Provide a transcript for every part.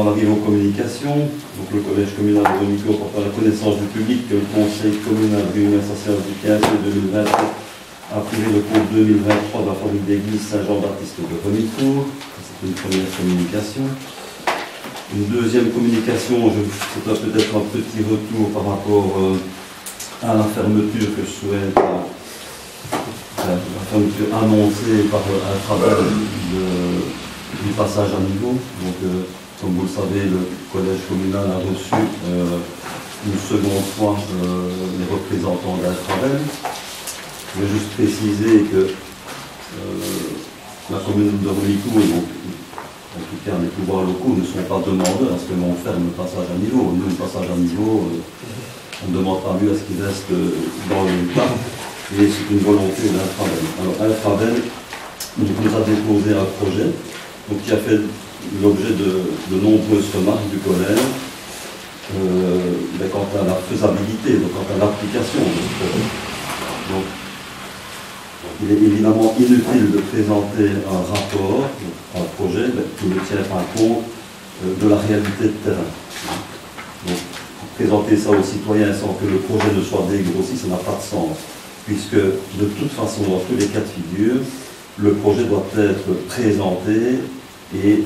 en arrive aux communications. Donc le collège communal de Remicourt porte à la connaissance du public que le conseil communal réuni à sa séance du 15 mai 2027 a approuvé le compte 2023 de la famille d'église Saint-Jean-Baptiste de Remicourt. C'est une première communication. Une deuxième communication, c'est peut-être un petit retour par rapport à la fermeture que je souhaite, la fermeture annoncée par un travail du passage à niveau. Donc, comme vous le savez, le collège communal a reçu une seconde fois les représentants d'Altravel. Je vais juste préciser que la commune de Remicourt, donc, en tout cas les pouvoirs locaux, ne sont pas demandeurs à ce que l'on ferme le passage à niveau. Nous, le passage à niveau, on ne demande pas mieux à ce qu'il reste dans le parc, et c'est une volonté d'Altravel. Alors, Altravel nous a déposé un projet donc, qui a fait l'objet de nombreuses remarques du collège quant à la faisabilité, donc quant à l'application de ce projet. Donc, il est évidemment inutile de présenter un rapport, un projet qui ne tient pas compte de la réalité de terrain. Donc, présenter ça aux citoyens sans que le projet ne soit dégrossi, ça n'a pas de sens, puisque de toute façon, dans tous les cas de figure, le projet doit être présenté et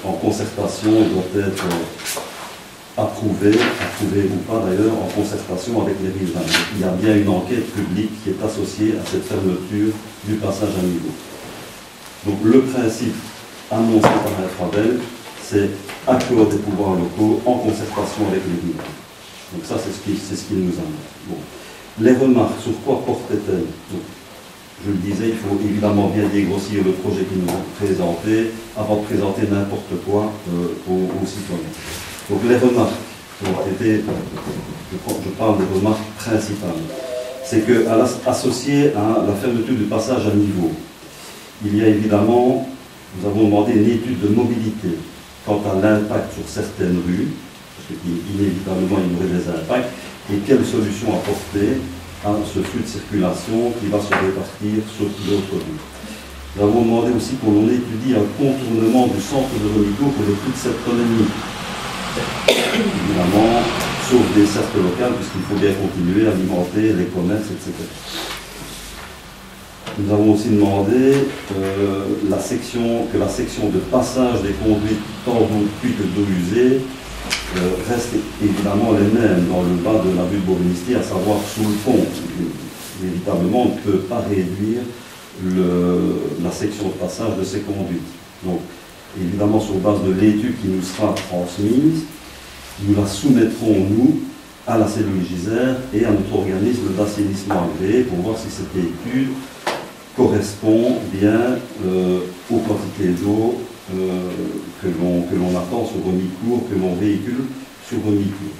en concertation, il doit être approuvé ou pas d'ailleurs, en concertation avec les riverains. Il y a bien une enquête publique qui est associée à cette fermeture du passage à niveau. Donc le principe annoncé par Altravel, c'est accord des pouvoirs locaux en concertation avec les riverains. Donc ça, c'est ce qu'il nous amène. Bon. Les remarques, sur quoi portaient-elles? Je le disais, il faut évidemment bien dégrossir le projet qu'ils nous ont présenté avant de présenter n'importe quoi aux citoyens. Donc les remarques qui ont été, je parle des remarques principales, c'est qu'associé à la fermeture du passage à niveau, il y a évidemment, nous avons demandé une étude de mobilité quant à l'impact sur certaines rues, parce qu'inévitablement il y aurait des impacts, et quelles solutions apporter à ce flux de circulation qui va se répartir sur d'autres rues. Nous avons demandé aussi qu'on étudie un contournement du centre de Remicourt pour les plus de 7 tonnes et demie. Évidemment, sauf des cercles locales, puisqu'il faut bien continuer à alimenter les commerces, etc. Nous avons aussi demandé que la section de passage des conduites tant d'eau cuite que d'eau usée reste évidemment les mêmes dans le bas de la rue de Beauvenistier, à savoir sous le pont. Inévitablement, on ne peut pas réduire la section de passage de ces conduites. Donc, évidemment, sur base de l'étude qui nous sera transmise, nous la soumettrons, nous, à la cellule Gisère et à notre organisme d'assainissement agréé pour voir si cette étude correspond bien aux quantités d'eau que l'on attend sur Remicourt, que l'on véhicule sur Remicourt.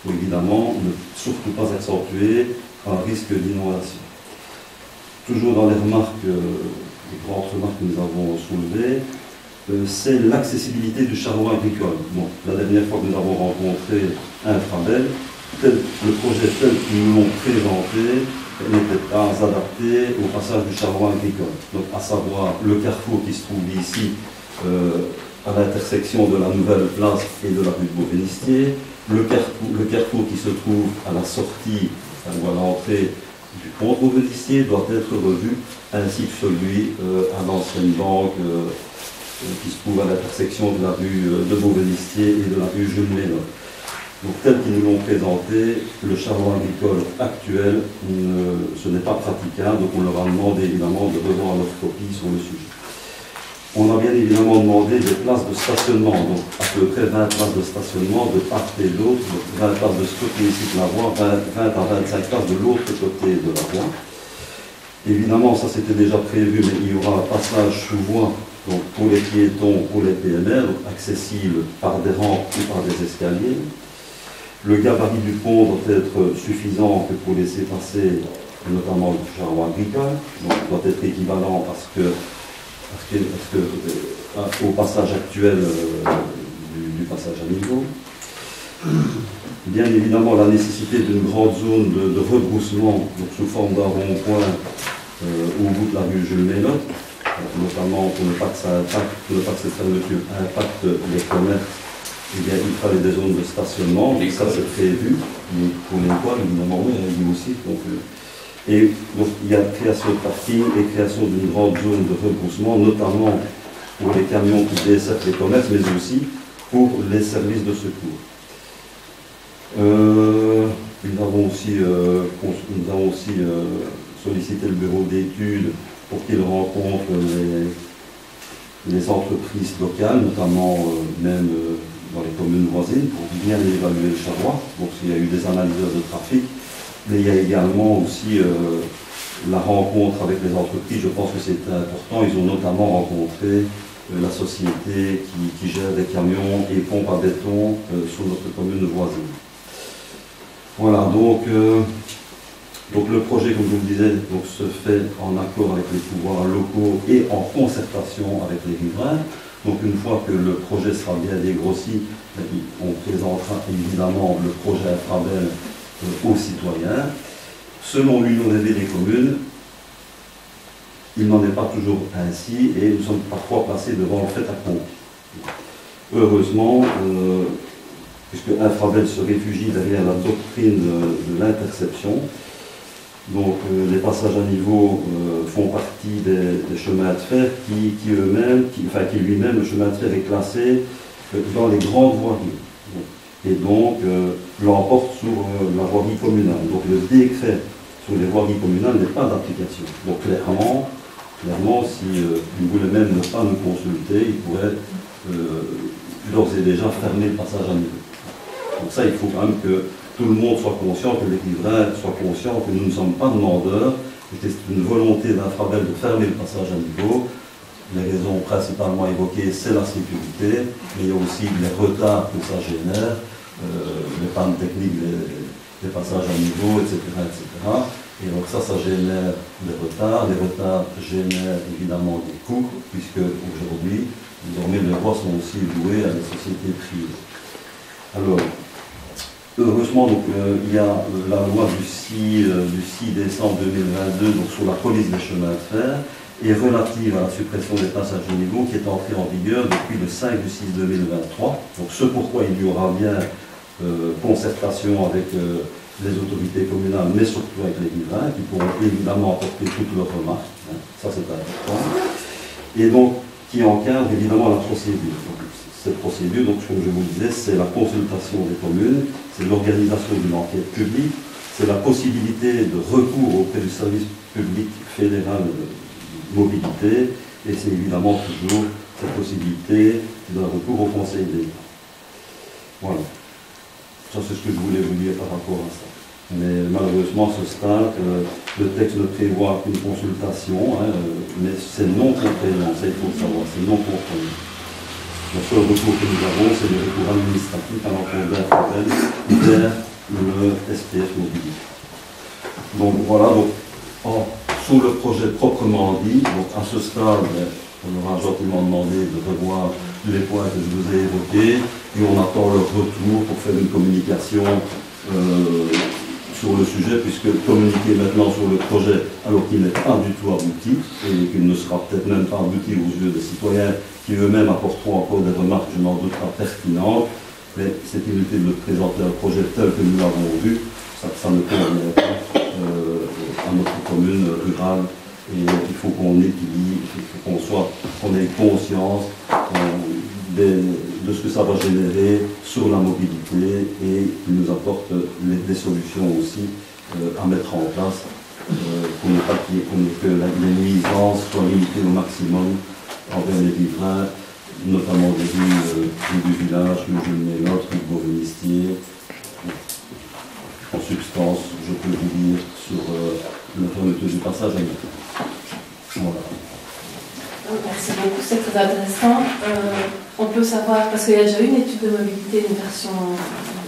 Pour évidemment ne surtout pas accentuer un risque d'inondation. Toujours dans les remarques, les grandes remarques que nous avons soulevées, c'est l'accessibilité du charroi agricole. Bon, la dernière fois que nous avons rencontré Altravel, le projet tel que nous l'ont présenté n'était pas adapté au passage du charroi agricole. Donc, à savoir le carrefour qui se trouve ici, à l'intersection de la nouvelle place et de la rue de Beauvenistier, le carrefour qui se trouve à la sortie, ou à l'entrée du pont de Beauvenistier, doit être revu, ainsi que celui à l'ancienne banque qui se trouve à l'intersection de la rue de Beauvenistier et de la rue Jules Ménot. Donc, tel qu'ils nous l'ont présenté, le charroi agricole actuel, ce n'est pas praticable, donc on leur a demandé évidemment de revoir leur copie sur le sujet. On a bien évidemment demandé des places de stationnement, donc à peu près 20 places de stationnement de part et d'autre, 20 places de ce côté-ci de la voie, 20 à 25 places de l'autre côté de la voie. Évidemment, ça c'était déjà prévu, mais il y aura un passage sous voie, donc pour les piétons, pour les PMR, donc accessible par des rampes ou par des escaliers. Le gabarit du pont doit être suffisant que pour laisser passer notamment le charroi agricole, donc il doit être équivalent au passage actuel du passage à niveau. Bien évidemment, la nécessité d'une grande zone de rebroussement, donc sous forme d'un rond-point au bout de la rue Jules Ménot, notamment pour ne pas que cette fermeture impacte les commerces eh bien, il fallait des zones de stationnement, et ça c'est prévu, mais pour l'école, évidemment, oui, lui aussi. Donc, et donc, il y a création de parking et création d'une grande zone de rebroussement, notamment pour les camions qui desservent les commerces, mais aussi pour les services de secours. Nous avons aussi sollicité le bureau d'études pour qu'il rencontre les entreprises locales, notamment même dans les communes voisines, pour bien évaluer le Charrois. Donc il y a eu des analyseurs de trafic, mais il y a également aussi la rencontre avec les entreprises. Je pense que c'est important. Ils ont notamment rencontré la société qui gère des camions et pompes à béton sur notre commune voisine. Voilà, donc le projet, comme je vous le disais, donc, se fait en accord avec les pouvoirs locaux et en concertation avec les riverains. Donc une fois que le projet sera bien dégrossi, on présentera évidemment le projet Infrabel aux citoyens. Selon l'Union des communes, il n'en est pas toujours ainsi et nous sommes parfois placés devant le fait accompli. Heureusement, puisque Infrabel se réfugie derrière la doctrine de l'interception, donc les passages à niveau font partie des chemins de fer qui lui-même, le chemin de fer est classé dans les grandes voiries. Et donc l'emporte sur la voirie communale. Donc le décret sur les voiries communales n'est pas d'application. Donc clairement, si il voulait même ne pas nous consulter, il pourrait d'ores et déjà fermer le passage à niveau. Donc ça, il faut quand même que tout le monde soit conscient, que les riverains soient conscients que nous ne sommes pas demandeurs, que c'est une volonté d'Infrabel de fermer le passage à niveau. Les raisons principalement évoquées, c'est la sécurité, mais il y a aussi les retards que ça génère, les pannes techniques, les passages à niveau, etc., etc. Et donc ça génère des retards. Les retards génèrent évidemment des coûts, puisque aujourd'hui, désormais, les voies sont aussi louées à des sociétés privées. Alors, heureusement, donc, il y a la loi du 6 décembre 2022 donc, sur la police des chemins de fer et relative à la suppression des passages de niveau qui est entrée en vigueur depuis le 5/6/2023. Donc ce pourquoi il y aura bien concertation avec les autorités communales, mais surtout avec les riverains, qui pourront évidemment apporter toutes leurs remarques. Hein, ça c'est important. Et donc, qui encadre évidemment la procédure. Donc, cette procédure, donc, comme je vous le disais, c'est la consultation des communes, c'est l'organisation d'une enquête publique, c'est la possibilité de recours auprès du service public fédéral de mobilité, et c'est évidemment toujours cette possibilité d'un recours au Conseil d'État. Voilà. Ça, c'est ce que je voulais vous dire par rapport à ça. Mais malheureusement, à ce stade, le texte ne prévoit qu'une consultation, hein, mais c'est non contraignant, ça il faut le savoir, c'est non contraignant. Le seul recours que nous avons, c'est le recours administratif à l'encontre d'Infrabel vers le SPF Mobilité. Donc voilà, donc, sous le projet proprement dit, donc à ce stade, on aura gentiment demandé de revoir les points que je vous ai évoqués, et on attend leur retour pour faire une communication sur le sujet, puisque communiquer maintenant sur le projet alors qu'il n'est pas du tout abouti, et qu'il ne sera peut-être même pas abouti aux yeux des citoyens qui eux-mêmes apporteront encore des remarques, je n'en doute pas, pertinentes, mais c'est inutile de présenter un projet tel que nous l'avons vu, ça ne conviendrait pas à notre commune rurale, et il faut qu'on équilibre, il faut qu'on ait conscience de ce que ça va générer sur la mobilité et qui nous apporte des solutions aussi à mettre en place pour que les nuisances soient limitées au maximum envers les riverains, notamment des rues du village, le Jules Mélotte, rue Beauvenistier. En substance, je peux vous dire sur la fermeture du passage à niveau. Voilà. Merci beaucoup, c'est très intéressant. On peut savoir, parce qu'il y a déjà eu une étude de mobilité, une version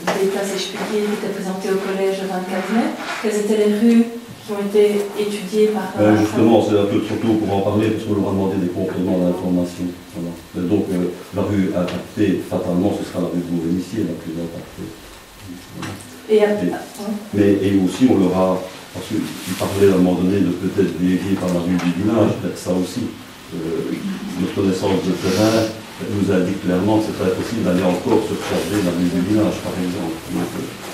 d'État, si je puis dire, qui était présentée au collège le 24 mai. Quelles étaient les rues qui ont été étudiées par... justement, c'est un peu trop tôt pour en parler, parce qu'on leur a demandé des compléments d'information. Voilà. Donc, la rue impactée, fatalement, ce sera la rue de Beauvenistier, la plus impactée. Voilà. Et aussi, on leur a... Parce qu'ils parlaient à un moment donné de peut-être dévier par la rue du village, ça aussi. Notre connaissance de terrain nous indique clairement que c'est pas possible d'aller encore surcharger la ville du village, par exemple. Donc,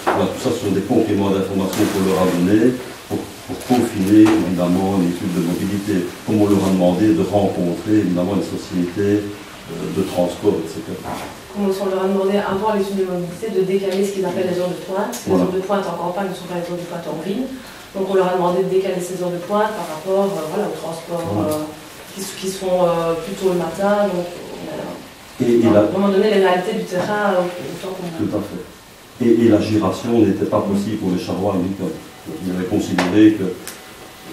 voilà, tout ça, ce sont des compléments d'information qu'on leur a donnés pour peaufiner, évidemment, l'étude de mobilité, comme on leur a demandé de rencontrer, évidemment, les sociétés de transport, etc. Comme on leur a demandé, avant l'étude de mobilité, de décaler ce qu'ils appellent les heures de pointe. Parce que les heures de pointe en campagne ne sont pas les heures de pointe en ville. Donc on leur a demandé de décaler ces heures de pointe par rapport voilà, au transport qui sont plutôt le matin. Donc, à un moment donné, les réalités du terrain autant qu'on a. Tout à fait. Et la giration n'était pas possible pour les charrois agricoles. Ils avaient considéré que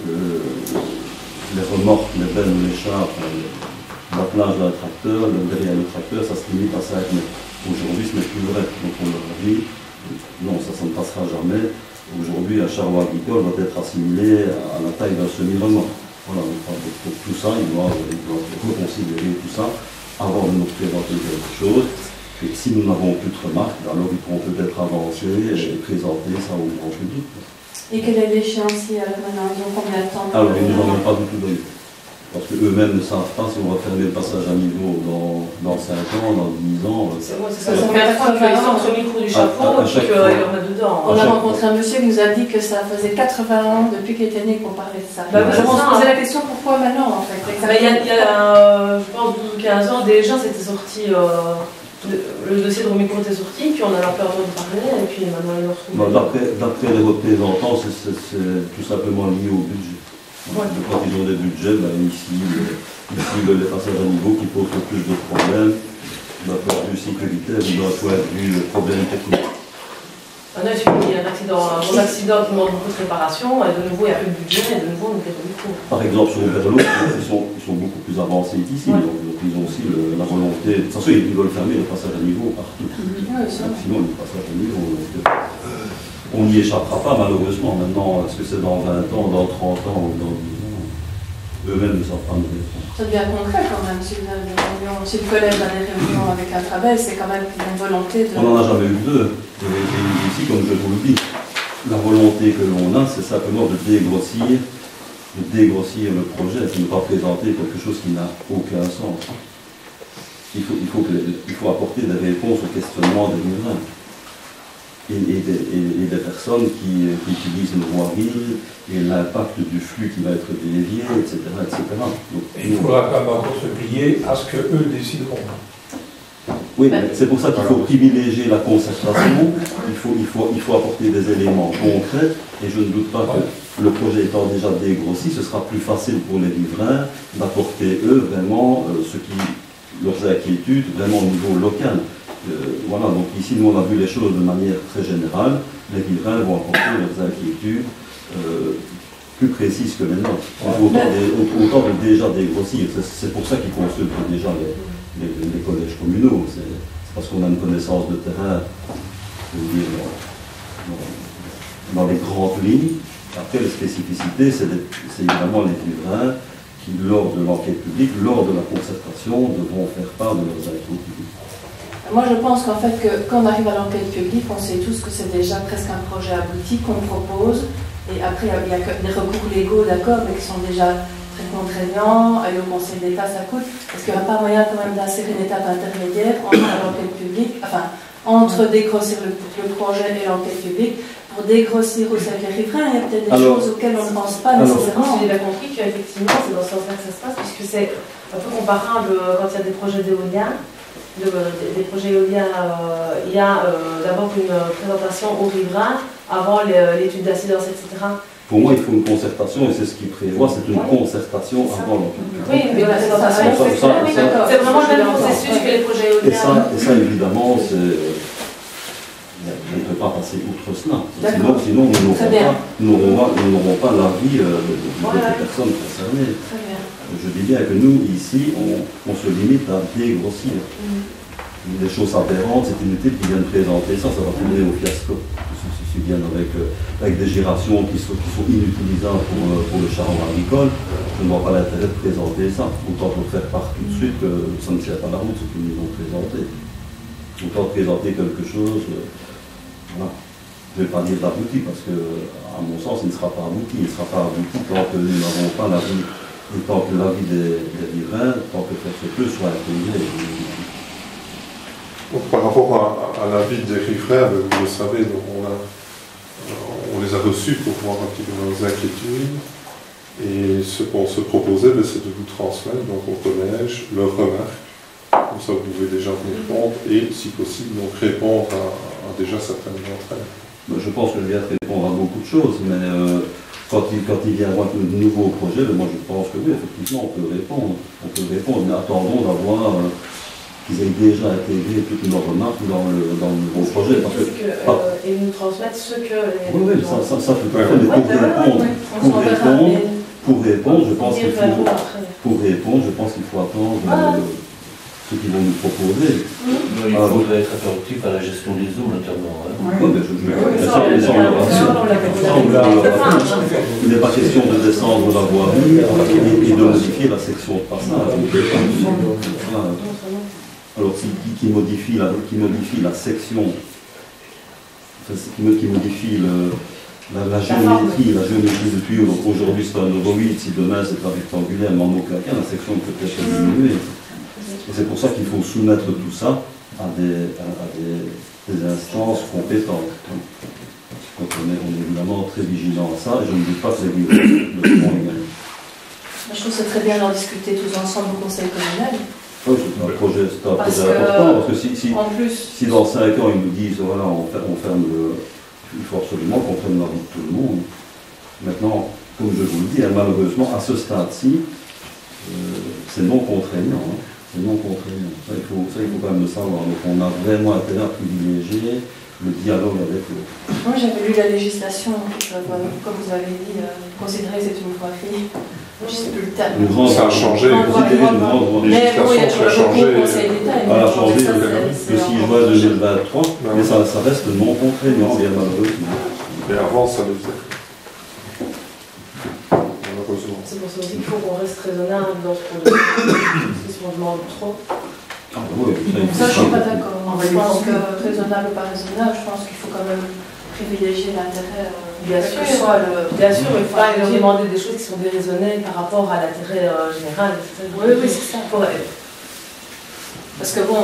les remorques, les bennes ou les chars, l'attelage d'un tracteur, derrière le tracteur, ça se limite à 5 mètres. Aujourd'hui, ce n'est plus vrai. Donc on leur a dit, non, ça ne passera jamais. Aujourd'hui, un charroi agricole doit être assimilé à la taille d'un semi-remorque. Voilà, donc tout ça, ils doivent reconsidérer tout ça avant de nous présenter quelque chose. Et si nous n'avons plus de remarques, alors ils pourront peut-être avancer et présenter ça au grand public. Et quelle est l'échéancier maintenant? Ils ont combien de temps? Alors, ils ne nous en ont pas du tout donné. Parce qu'eux-mêmes ne savent pas si on va fermer le passage à niveau dans 5 ans, dans 10 ans. C'est ça. Combien de fois qu'ils sont sur le micro du chapeau et qu'ils en mettent dedans. On a rencontré un monsieur qui nous a dit que ça faisait 80 ans depuis qu'il était né qu'on parlait de ça. On se posait la question pourquoi maintenant en fait. Il y a, je pense, 12 ou 15 ans déjà, c'était sorti. Le dossier de Romico était sorti, puis on a un peu entendu parler, et puis maintenant ils l'ont retrouvé. D'après les représentants, c'est tout simplement lié au budget. Ouais. Quand ils ont des budgets, ici les passages à niveau qui posent le plus de problèmes, d'un point de vue sécuritaire ou d'un point de vue problème technique. Maintenant, il suffit qu'il y ait un accident qui demande beaucoup de réparation, et de nouveau il n'y a plus de budget, et de nouveau on est au micro. Par exemple, sur Oberlo, ils sont beaucoup plus avancés qu'ici, donc ils ont aussi la volonté. De toute façon, ils veulent fermer le passage à niveau partout. Sinon, le passage à niveau. On n'y échappera pas, malheureusement. Maintenant, est-ce que c'est dans 20 ans, dans 30 ans ou dans 10 ans? Eux-mêmes ne savent pas nous répondre. Ça devient concret quand même. Si le collège a des réunions avec un travail, c'est quand même une volonté de. On n'en a jamais eu deux. Et ici, comme je vous le dis, la volonté que l'on a, c'est simplement de dégrossir le projet, c'est de ne pas présenter quelque chose qui n'a aucun sens. Il faut apporter des réponses aux questionnements des riverains. Et des personnes qui utilisent une voirie et l'impact du flux qui va être dévié, etc. etc. Donc, il faudra quand même encore se plier à ce qu'eux décideront. Oui, c'est pour ça qu'il faut privilégier la concertation, il faut apporter des éléments concrets, et je ne doute pas que le projet étant déjà dégrossi, ce sera plus facile pour les riverains d'apporter eux vraiment leurs inquiétudes vraiment au niveau local. Voilà, donc ici nous on a vu les choses de manière très générale, les riverains vont apporter leurs inquiétudes plus précises que les nôtres. Autant de déjà dégrossir, c'est pour ça qu'ils consultent déjà les collèges communaux, c'est parce qu'on a une connaissance de terrain, je veux dire, dans les grandes lignes. Après les spécificités, c'est évidemment les riverains qui, lors de l'enquête publique, lors de la concertation, devront faire part de leurs inquiétudes. Moi, je pense qu'en fait, quand on arrive à l'enquête publique, on sait tous que c'est déjà presque un projet abouti qu'on propose. Et après, il y a des recours légaux, d'accord, mais qui sont déjà très contraignants. Et le Conseil d'État, ça coûte. Parce qu'il n'y a pas moyen quand même d'insérer une étape intermédiaire entre l'enquête publique, enfin, entre dégrossir le projet et l'enquête publique. Pour dégrossir aussi avec les riverains, il y a peut-être des choses auxquelles on ne pense pas nécessairement. J'ai bien compris qu'effectivement, c'est dans ce sens-là que ça se passe, puisque c'est un peu comparable quand il y a des projets d'éolien. Des projets éoliens, il y a d'abord une présentation aux riverains avant l'étude d'incidence, etc. Pour moi, il faut une concertation, et c'est ce qu'il prévoit, c'est une concertation avant l'enquête. Oui, mais la présentation, c'est vraiment le même processus que les projets éoliens. Et ça évidemment, on ne peut pas passer outre cela. Sinon nous n'aurons pas l'avis des personnes concernées. Je dis bien que nous, ici, on se limite à dégrossir. Des choses aberrantes, c'est inutile qu'ils viennent présenter ça, ça va tourner au fiasco. Ils viennent avec des gérations qui sont inutilisables pour le charbon agricole. Je ne vois pas l'intérêt de présenter ça. Autant le faire part tout de suite que ça ne tient pas la route, ce qu'ils nous ont présenté. Autant présenter quelque chose, voilà. Je ne vais pas dire d'abouti, parce que, à mon sens, il ne sera pas abouti. Il ne sera pas abouti tant que nous n'avons pas l'avis Et tant que l'avis des riverains, tant que faire se peut, soit intégré. Donc, par rapport à l'avis des riverains, vous le savez, donc on les a reçus pour voir un petit peu nos inquiétudes. Et ce qu'on se proposait, c'est de vous transmettre donc, au collège leurs remarques. Comme ça, vous pouvez déjà tenir compte et, si possible, donc répondre à déjà certaines d'entre elles. Je pense que je viens de répondre à beaucoup de choses, mais quand il vient avoir de nouveaux projets, moi je pense que oui, effectivement, on peut répondre. Mais attendons d'avoir qu'ils aient déjà intégré toutes nos remarques dans le nouveau projet. Parce que, et nous transmettre ce que les... Oui, ça tout à fait, mais pour répondre, je pense qu'il faut attendre ce qu'ils vont nous proposer. Il faudrait être attentif à la gestion des eaux, notamment. Il n'est pas question de descendre la voirie et de modifier la section de passage. Alors, qui modifie la section, qui modifie la géométrie du tuyau. Donc aujourd'hui c'est un ovoïde, si demain c'est un rectangulaire, mais en aucun cas la section ne peut être diminuée. Et c'est pour ça qu'il faut soumettre tout ça à des instances compétentes. Donc on est évidemment très vigilant à ça, et je ne dis pas que c'est le point égal. Je trouve que c'est très bien d'en discuter tous ensemble au conseil communal. Oui, c'est un projet important, parce que si dans 5 ans ils nous disent voilà, on ferme il faut absolument qu'on prenne l'avis de tout le monde. Maintenant, comme je vous le dis, malheureusement, à ce stade-ci, c'est non contraignant. C'est non contraignant. Ça, il faut quand même le savoir. Donc, on a vraiment intérêt à privilégier le dialogue avec eux. Moi, j'avais lu la législation, comme vous avez dit, considérer que c'est une voirie. Je ne sais plus le terme. Ça a changé. Mais bon, il y a toujours le recours au Conseil d'État. Elle a changé le 6 juin 2023, mais ça reste non contraignant, bien malheureusement. Mais avant, ça le faisait. Malheureusement. C'est pour ça aussi qu'il faut qu'on reste raisonnable dans ce projet. Si on demande trop. Ça, je ne suis pas d'accord. Je pense que raisonnable ou pas raisonnable, je pense qu'il faut quand même privilégier l'intérêt. Bien sûr, il ne faut pas leur demander des choses qui sont déraisonnées par rapport à l'intérêt général. Oui, c'est ça. Parce que bon,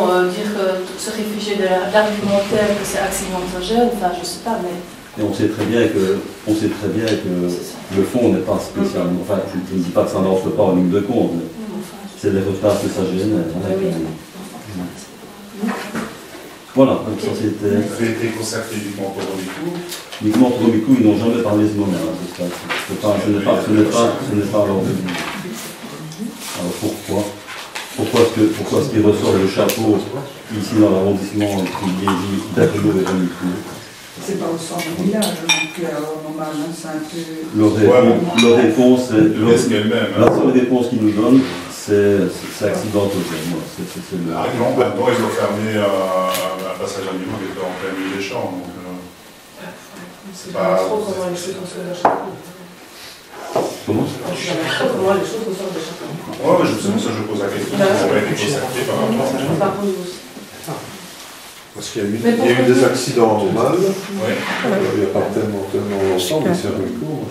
se réfugier de l'argumentaire que c'est accidentogène, enfin, je ne sais pas, mais... Et on sait très bien que le fond n'est pas spécialement... Enfin, je ne dis pas que ça n'entre pas en ligne de compte, mais c'est les retards que ça génère. Voilà, donc ça c'était... Vous avez été consacré uniquement pour Romicou? Uniquement pour Romicou, ils n'ont jamais parlé ce moment à ce stade. Ce n'est pas à l'ordre du jour. Alors pourquoi est-ce qu'il ressort le chapeau ici dans l'arrondissement privilégié d'Aquelot et Romicou? C'est pas au centre du village, donc normalement c'est un peu... Leur réponse, la seule réponse qu'ils nous donnent, c'est accidentogène. Non, maintenant ils ont fermé un passage à niveau qui était en plein milieu des champs. C'est pas trop comment les choses ressortent de chaque fois. Comment? Comment les choses ressortent de chaque fois. Oui, c'est pour ça que je pose la question. Ils n'ont pas été consacrés par rapport à ça. Parce qu'il y a eu des accidents normaux. Oui. Il n'y a pas tellement longtemps, mais c'est un cours.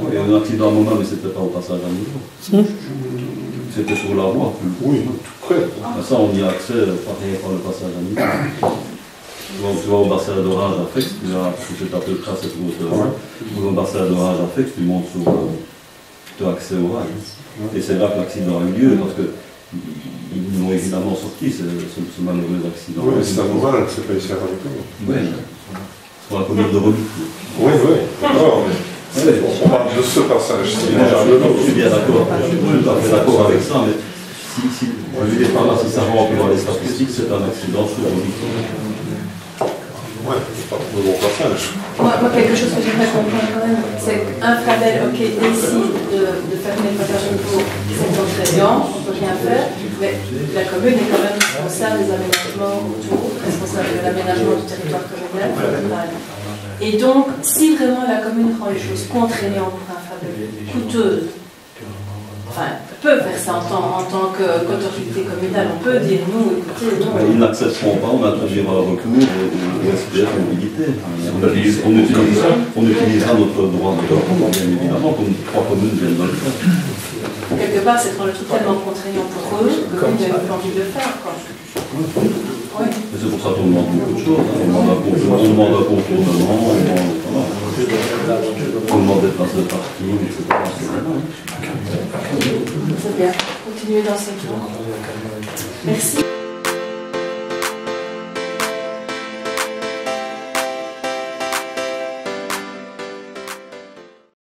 Il y a eu un accident normal, mais ce n'était pas au passage à niveau. C'était sur la voie. Oui, tout près. Ça, on y a accès par le passage à niveau. Tu vas au bassin d'orage à Fex, c'est à peu près à cette hauteur-là. Tu vas au bassin d'orage à Fex, tu montes sur... tu as accès au rail. Et c'est là que l'accident a eu lieu, parce que ils nous ont évidemment sorti ce malheureux accident. Oui, c'est normal, c'est pas ici à Romicou. Oui, pour la commune de Romicou. Oui, d'accord, mais on parle de ce passage. Je suis bien d'accord, je suis tout à fait d'accord avec ça, mais si ça rentre dans les statistiques, c'est un accident sur Romicou. Oui, c'est pas de bon passage. Moi, quelque chose que j'aimerais comprendre quand même, c'est qu'Infradel, décide de fermer le passage au niveau, c'est contraignant, on ne peut rien faire, mais la commune est quand même responsable des aménagements autour, responsable de l'aménagement du territoire communal. Et donc, si vraiment la commune rend les choses contraignantes pour Infradel, coûteuses, enfin, peut faire ça en tant qu'autorité communale, on peut dire nous, écoutez, non. Ils n'accepteront pas, on introduira un recours au SPF mobilité. On utilisera notre droit de recours, bien évidemment, comme 3 communes viennent de le faire. Quelque part, c'est quand le truc tellement contraignant pour eux que ils n'avaient plus envie de le faire, quoi. Oui. Mais c'est pour ça qu'on demande beaucoup de choses. Hein. On demande un contournement, on demande des places de parking, etc. C'est bien. Continuez dans cette voie.